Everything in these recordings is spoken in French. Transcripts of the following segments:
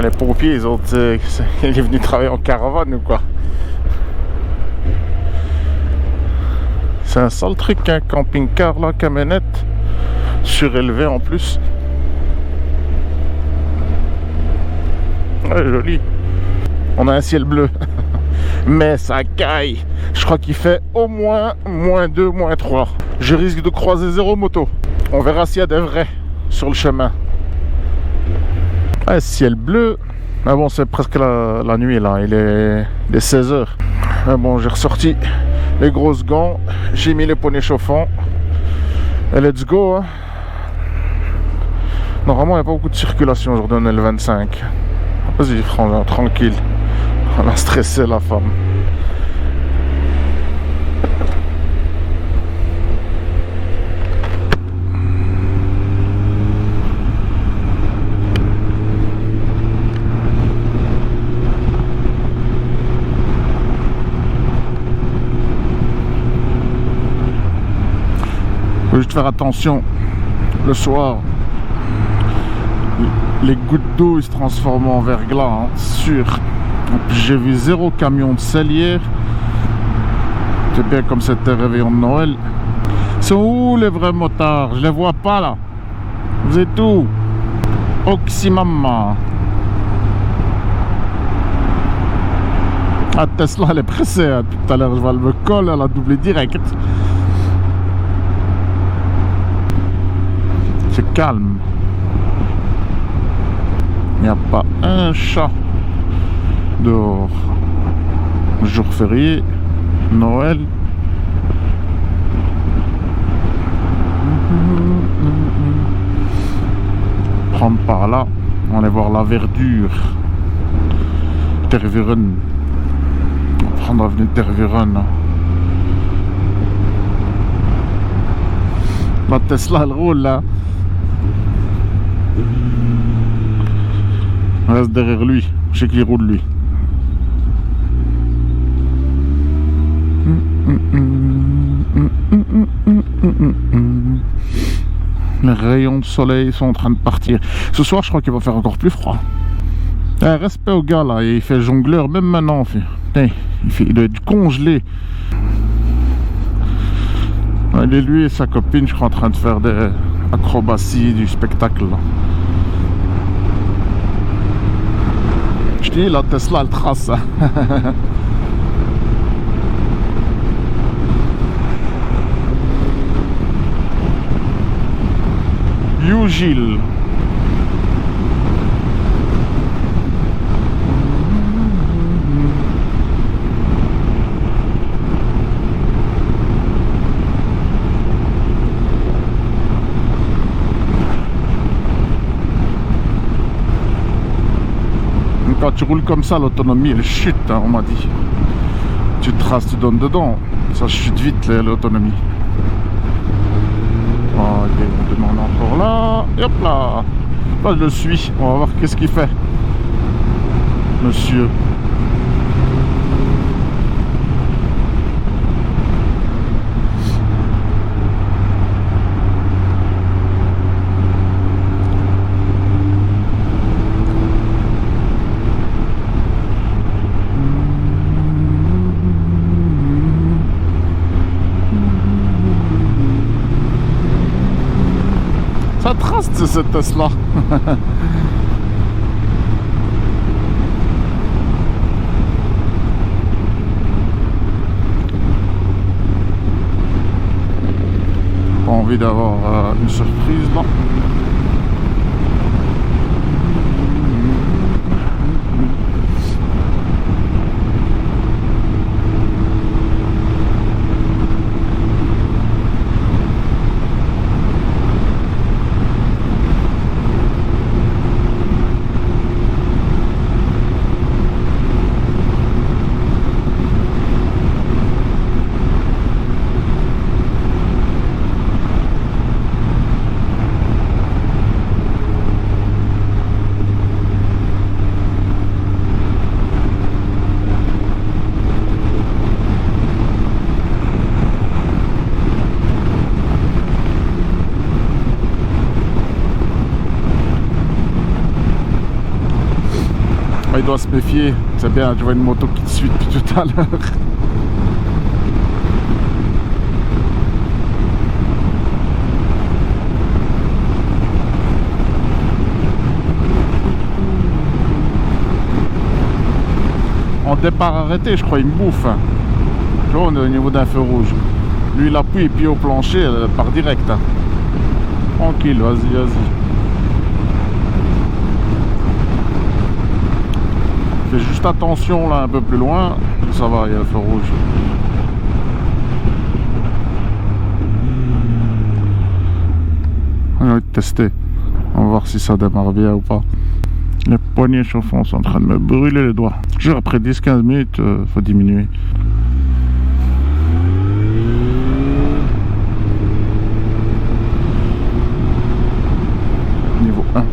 Les pompiers, ils ont il est venu travailler en caravane ou quoi? C'est un sale truc, un camping-car là, camionnette, surélevé en plus. Ouais, joli. On a un ciel bleu. Mais ça caille. Je crois qu'il fait au moins -2, -3. Je risque de croiser 0 moto. On verra s'il y a des vrais sur le chemin. Ouais, ciel bleu. Mais bon, c'est presque la nuit là. Il est 16h. Mais bon, j'ai ressorti les grosses gants. J'ai mis les poneys chauffants. Et let's go. Hein. Normalement, il n'y a pas beaucoup de circulation aujourd'hui. On est le 25. Vas-y, frangin, tranquille. On a stressé la femme. Faut juste faire attention le soir. Les gouttes d'eau ils se transforment en verglas, hein, sûr. J'ai vu 0 camion de sel hier. C'est bien comme c'était réveillon de Noël. Ils sont où les vrais motards? Je les vois pas là. Vous êtes où? Oxymama. Ah, Tesla elle est pressée. Hein. Tout à l'heure je vois elle me colle, elle a doublé direct. C'est calme. Il n'y a pas un chat dehors. Jour férié, Noël. Prendre par là, on va aller voir la verdure. Tervuren. On va prendre l'avenue Tervuren. La Tesla elle roule là. On reste derrière lui, je sais qu'il roule lui. Les rayons de soleil sont en train de partir. Ce soir je crois qu'il va faire encore plus froid. Respect au gars là, il fait jongleur même maintenant. Il doit être congelé. Il est lui et sa copine je crois en train de faire des acrobaties du spectacle là. Je dis la Tesla elle trace. You Gilles. Quand tu roules comme ça, l'autonomie elle chute, hein, on m'a dit. Tu traces, tu donnes dedans, ça chute vite l'autonomie. Ok, on demande encore là, et hop là. Là je le suis, on va voir qu'est-ce qu'il fait. Monsieur. Ça trace cette Tesla. Pas envie d'avoir une surprise là. Il doit se méfier. C'est bien, tu vois une moto qui te suit depuis tout à l'heure. En départ arrêté, je crois, il me bouffe. Tu vois, on est au niveau d'un feu rouge. Lui, il appuie et puis au plancher, elle part direct. Tranquille, vas-y, vas-y. Fais juste attention là, un peu plus loin. Ça va, il y a le feu rouge. J'ai envie de tester. On va voir si ça démarre bien ou pas. Les poignets chauffants sont en train de me brûler les doigts. Genre après 10-15 minutes, faut diminuer. Niveau 1.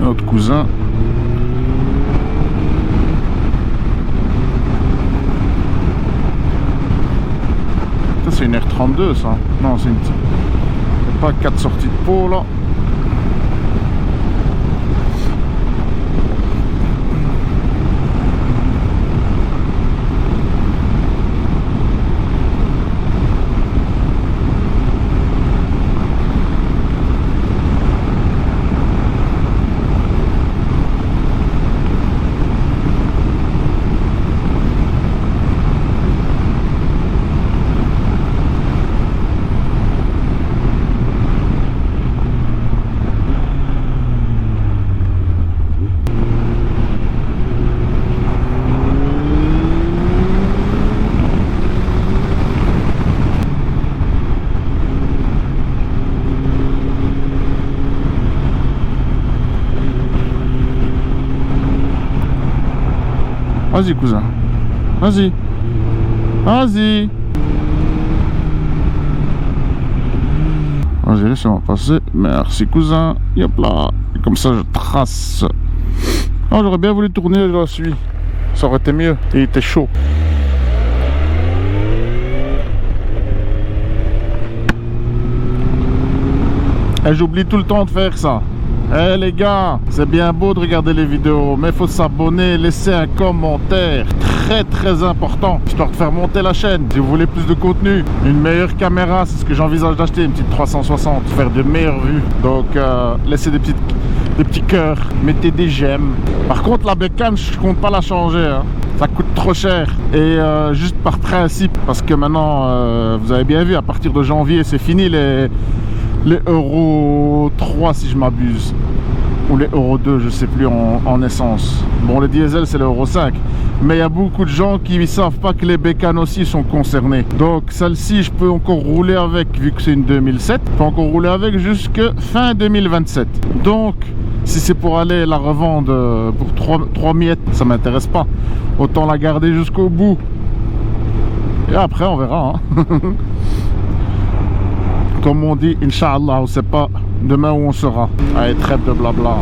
Notre cousin. Ça c'est une R32 ça. Non, c'est une petite. Pas 4 sorties de pot là. Vas-y cousin, vas-y, vas-y. Vas-y, laisse-moi passer. Merci cousin. Hop là. Et comme ça je trace. Oh, j'aurais bien voulu tourner, je la suis. Ça aurait été mieux. Il était chaud. Et j'oublie tout le temps de faire ça. Eh les gars, c'est bien beau de regarder les vidéos, mais il faut s'abonner, laisser un commentaire, très important, histoire de faire monter la chaîne. Si vous voulez plus de contenu, une meilleure caméra, c'est ce que j'envisage d'acheter, une petite 360, faire de meilleures vues. Donc laissez des petits cœurs, mettez des j'aime. Par contre la bécane, je compte pas la changer, hein. Ça coûte trop cher. Et juste par principe, parce que maintenant, vous avez bien vu, à partir de janvier, c'est fini les Euro 3 si je m'abuse, ou les Euro 2, je sais plus, en essence. Bon, les diesel c'est l'Euro 5, mais il y a beaucoup de gens qui ne savent pas que les bécanes aussi sont concernées. Donc celle-ci je peux encore rouler avec, vu que c'est une 2007, je peux encore rouler avec jusque fin 2027. Donc si c'est pour aller la revendre pour 3 miettes, ça m'intéresse pas. Autant la garder jusqu'au bout et après on verra, hein. Comme on dit, Inch'Allah, on ne sait pas demain où on sera. Allez, trêve de blabla.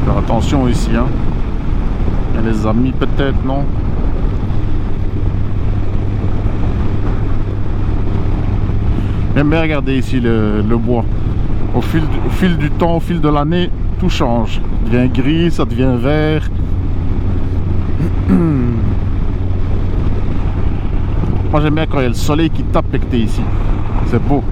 Faire attention ici, hein. Il y a les amis peut-être, non? J'aime bien regarder ici le bois. Au fil du temps, au fil de l'année, tout change. Ça devient gris, ça devient vert. Moi j'aime bien quand il y a le soleil qui tape et que t'es ici. C'est beau.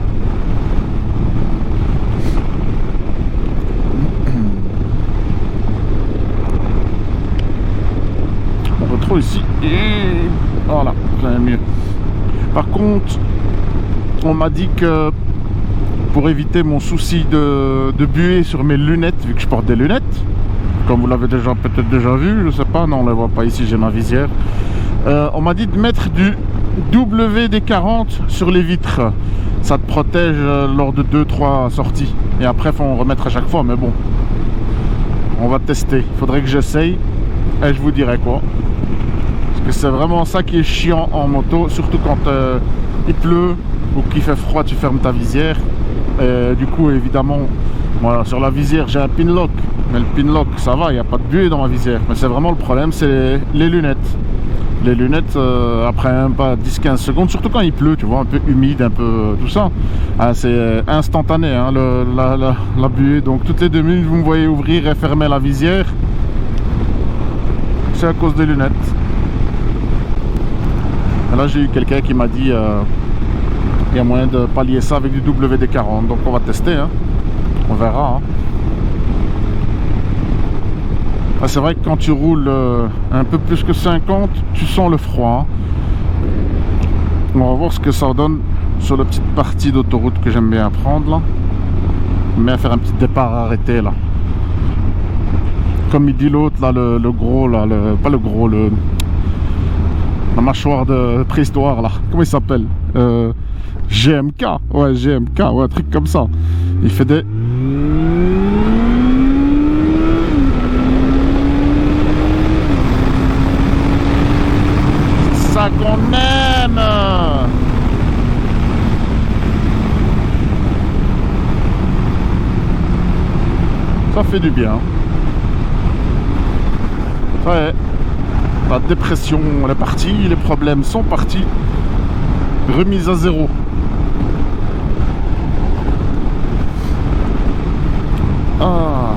On retrouve ici. Et voilà, c'est mieux. Par contre, on m'a dit que pour éviter mon souci de buée sur mes lunettes, vu que je porte des lunettes, comme vous l'avez peut-être déjà vu, je sais pas, non on ne les voit pas ici, j'ai ma visière. On m'a dit de mettre du WD-40 sur les vitres. Ça te protège lors de 2-3 sorties. Et après, il faut en remettre à chaque fois. Mais bon, on va tester. Il faudrait que j'essaye. Et je vous dirai quoi. Parce que c'est vraiment ça qui est chiant en moto. Surtout quand il pleut ou qu'il fait froid, tu fermes ta visière. Et du coup, évidemment, voilà, sur la visière, j'ai un pin lock. Mais le pin lock, ça va, il n'y a pas de buée dans ma visière. Mais c'est vraiment le problème, c'est les lunettes. Les lunettes, après même pas 10-15 secondes, surtout quand il pleut, tu vois, un peu humide, un peu tout ça. Ah, c'est instantané, hein, la buée. Donc toutes les 2 minutes, vous me voyez ouvrir et fermer la visière. C'est à cause des lunettes. Et là, j'ai eu quelqu'un qui m'a dit il y a moyen de pallier ça avec du WD-40. Donc on va tester, hein. On verra. Hein. Ah, c'est vrai que quand tu roules un peu plus que 50, tu sens le froid. On va voir ce que ça donne sur la petite partie d'autoroute que j'aime bien prendre là. J'aime bien faire un petit départ arrêté là. Comme il dit l'autre là, le gros là, pas le gros, la mâchoire de préhistoire là. Comment il s'appelle GMK. Ouais, GMK, ouais, un truc comme ça. Il fait des... Ça qu'on aime. Ça fait du bien. Ça y est, la dépression elle est partie, les problèmes sont partis, remise à zéro. Ah.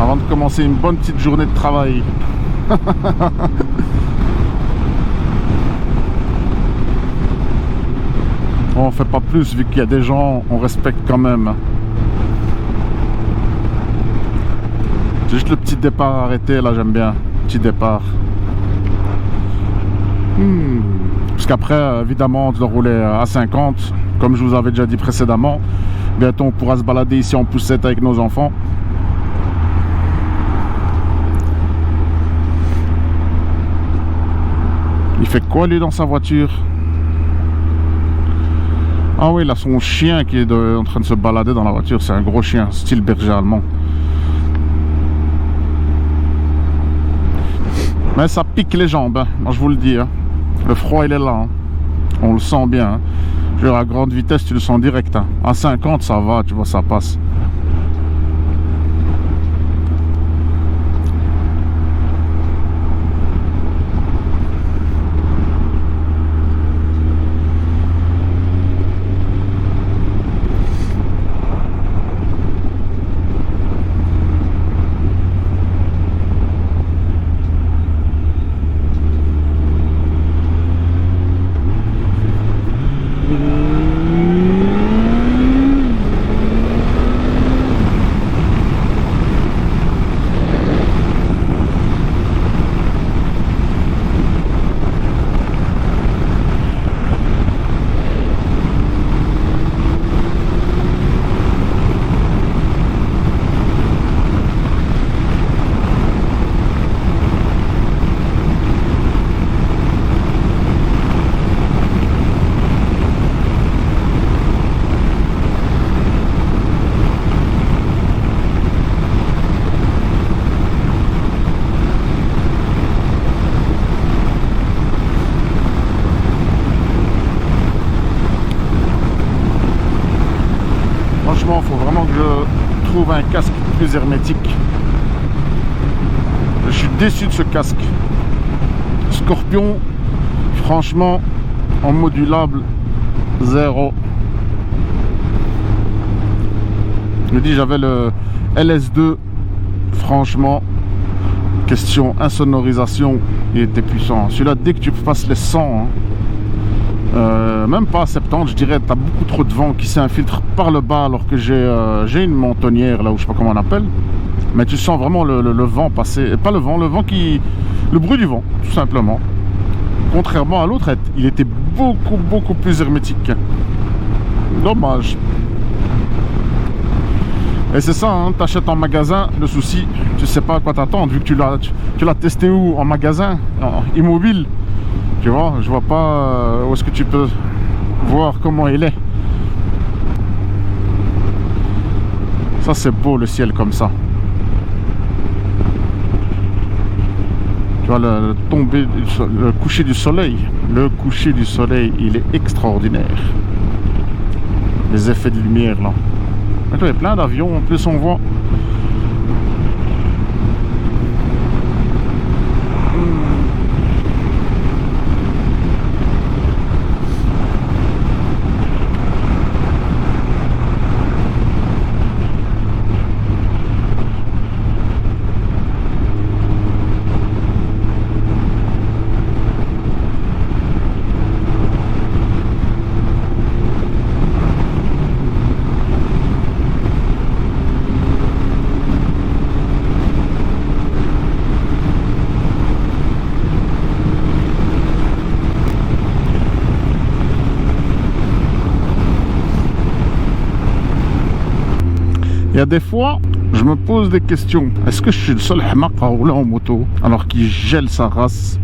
Avant de commencer une bonne petite journée de travail. On fait pas plus vu qu'il y a des gens, on respecte quand même. C'est juste le petit départ arrêté là, j'aime bien. Petit départ. Parce qu'après, évidemment, de rouler à 50, comme je vous avais déjà dit précédemment. Bientôt on pourra se balader ici en poussette avec nos enfants. Il fait quoi lui dans sa voiture? Ah oui, il a son chien qui est en train de se balader dans la voiture. C'est un gros chien, style berger allemand. Mais ça pique les jambes, hein. Moi je vous le dis. Hein. Le froid il est là. Hein. On le sent bien. Hein. Je veux dire, à grande vitesse tu le sens direct. Hein. À 50 ça va, tu vois, ça passe. Franchement, il faut vraiment que je trouve un casque plus hermétique. Je suis déçu de ce casque. Scorpion, franchement, en modulable, 0. Je me dis, j'avais le LS2, franchement, question insonorisation, il était puissant. Celui-là, dès que tu passes les 100, hein, même pas à 70, je dirais, tu as beaucoup trop de vent qui s'infiltre par le bas, alors que j'ai une mentonnière là où je sais pas comment on appelle, mais tu sens vraiment le vent passer, et pas le vent qui, le bruit du vent, tout simplement. Contrairement à l'autre, il était beaucoup plus hermétique. Dommage. Et c'est ça, hein, t'achètes en magasin, le souci, tu sais pas à quoi t'attendre, vu que tu l'as testé où? En magasin, immobile. Tu vois, je vois pas où est-ce que tu peux voir comment il est. Ça c'est beau le ciel comme ça. Tu vois le coucher du soleil. Le coucher du soleil, il est extraordinaire. Les effets de lumière là. Il y a plein d'avions, en plus on voit. y a des fois, je me pose des questions. Est-ce que je suis le seul hamak à rouler en moto alors qu'il gèle sa race?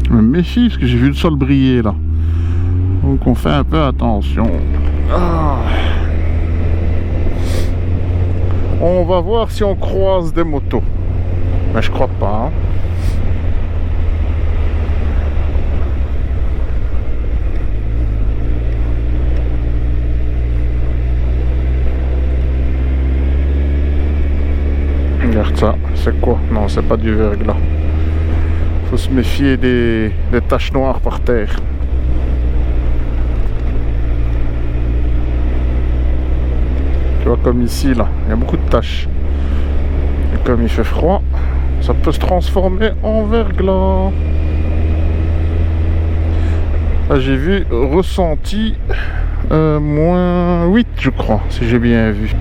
Je me méfie parce que j'ai vu le sol briller là. Donc on fait un peu attention. Ah. On va voir si on croise des motos. Mais je crois pas. Hein. Regarde ça, c'est quoi? Non, c'est pas du verglas. Faut se méfier des taches noires par terre. Tu vois, comme ici, là, il y a beaucoup de taches. Et comme il fait froid, ça peut se transformer en verglas. Là, j'ai vu ressenti moins 8, je crois, si j'ai bien vu.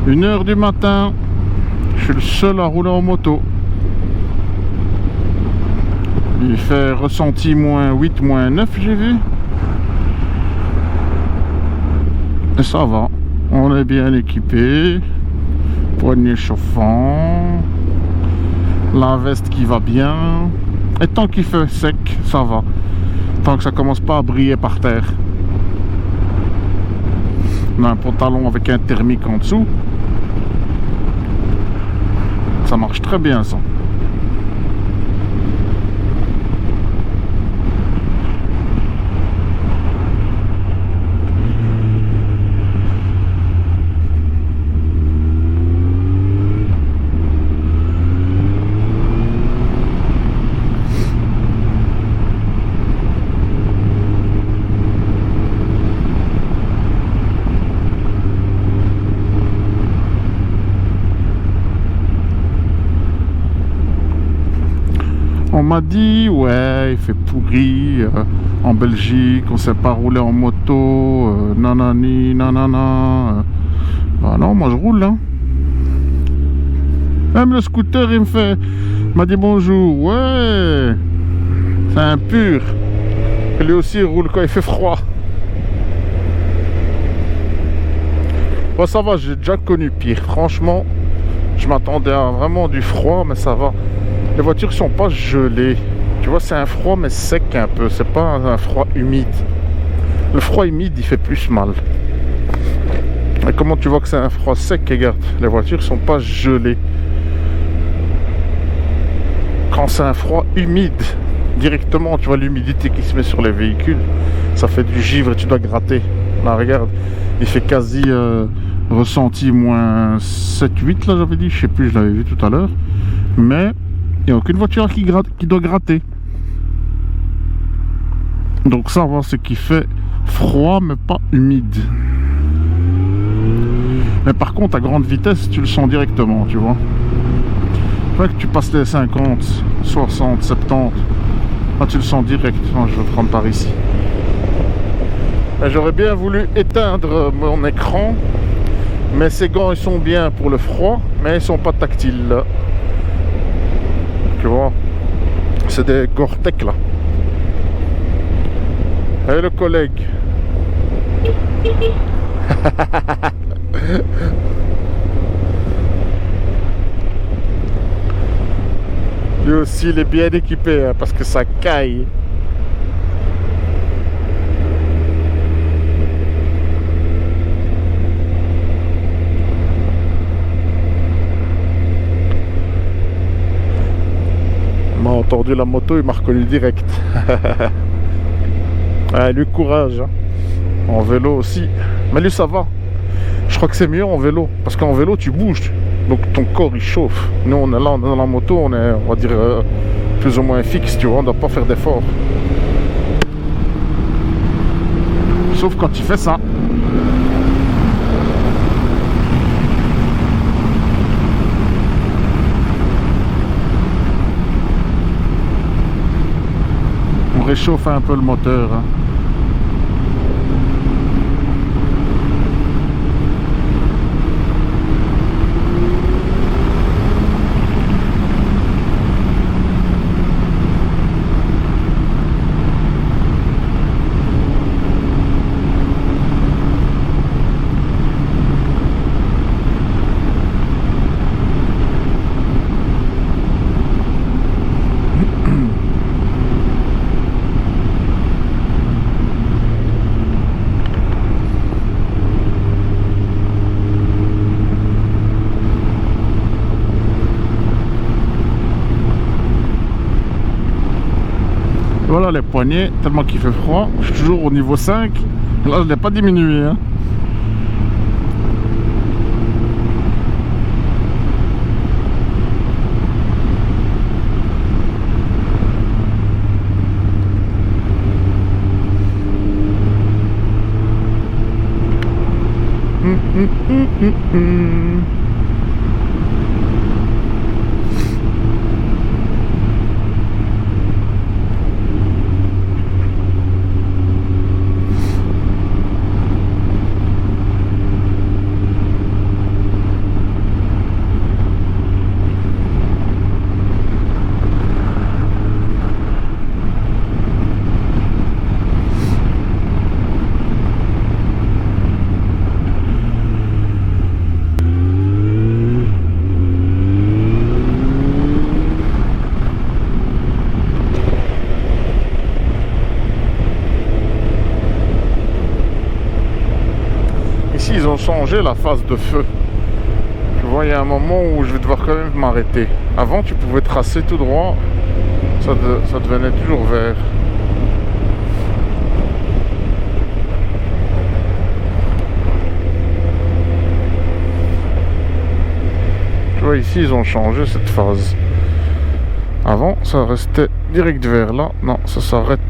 Une heure du matin, je suis le seul à rouler en moto. Il fait ressenti moins 8, moins 9, j'ai vu. Et ça va, on est bien équipé. Poignée chauffant. La veste qui va bien. Et tant qu'il fait sec, ça va. Tant que ça commence pas à briller par terre. On a un pantalon avec un thermique en dessous. Ça marche très bien ça. On m'a dit, ouais, il fait pourri en Belgique, on sait pas rouler en moto, nanani, nanana. Bah non, moi je roule, hein. Même le scooter, il m'a dit bonjour, ouais, c'est un pur. Et lui aussi, il roule quand il fait froid. Bon, ça va, j'ai déjà connu pire. Franchement, je m'attendais à vraiment du froid, mais ça va. Les voitures sont pas gelées. Tu vois, c'est un froid mais sec un peu. C'est pas un froid humide. Le froid humide, il fait plus mal. Et comment tu vois que c'est un froid sec? Regarde, les voitures sont pas gelées. Quand c'est un froid humide, directement, tu vois l'humidité qui se met sur les véhicules. Ça fait du givre et tu dois gratter. Là, regarde, il fait quasi ressenti moins 7, 8, là, j'avais dit. Je sais plus, je l'avais vu tout à l'heure. Mais il n'y a aucune voiture qui doit gratter. Donc ça va, c'est qu'il fait froid mais pas humide. Mais par contre à grande vitesse tu le sens directement, tu vois. Fait que tu passes les 50, 60, 70. Là tu le sens direct. Non, je vais prendre par ici. J'aurais bien voulu éteindre mon écran. Mais ces gants ils sont bien pour le froid. Mais ils sont pas tactiles là. Tu vois, c'est des Gore-Tex là. Et le collègue. Lui aussi il est bien équipé hein, parce que ça caille. Il m'a entendu la moto, il m'a reconnu direct. Ah, lui courage hein. En vélo aussi. Mais lui ça va. Je crois que c'est mieux en vélo. Parce qu'en vélo tu bouges. Donc ton corps il chauffe. Nous on est là, on est dans la moto, on est, on va dire, plus ou moins fixe, tu vois, on ne doit pas faire d'efforts. Sauf quand tu fais ça. réchauffe un peu le moteur, hein. Voilà les poignets, tellement qu'il fait froid. Je suis toujours au niveau 5. Là, je ne l'ai pas diminué, hein. Ici, ils ont changé la phase de feu. Je vois, il y a un moment où je vais devoir quand même m'arrêter. Avant, tu pouvais tracer tout droit. Ça devenait toujours vert. Tu vois, ici, ils ont changé cette phase. Avant, ça restait direct vert. Là, non, ça s'arrête.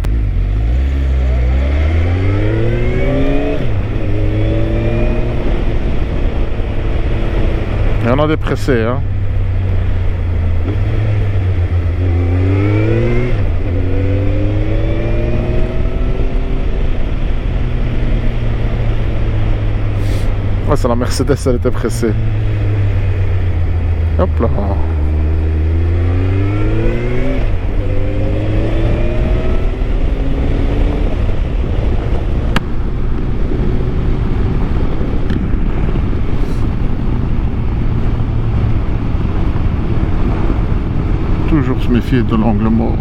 Il y en a des pressés, hein. Ouais, c'est la Mercedes, elle était pressée. Hop là. Toujours se méfier de l'angle mort.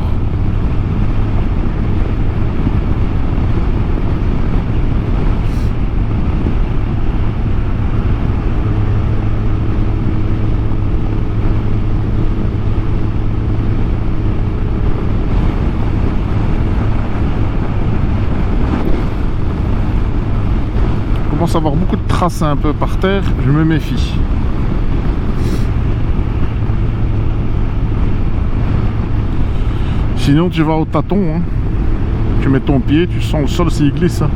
Je commence à avoir beaucoup de traces un peu par terre, je me méfie. Sinon tu vas au tâton, hein. Tu mets ton pied, tu sens le sol s'il glisse, hein.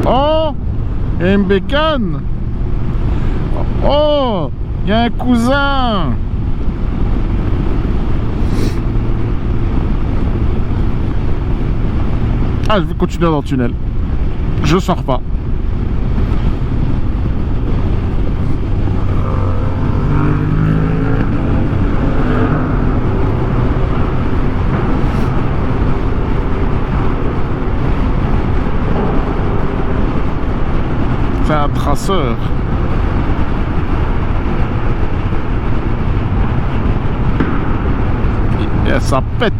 Oh, il y a une bécane. Oh, il y a un cousin. Ah, je vais continuer dans le tunnel. Je sors pas. C'est un traceur. Et ça pète.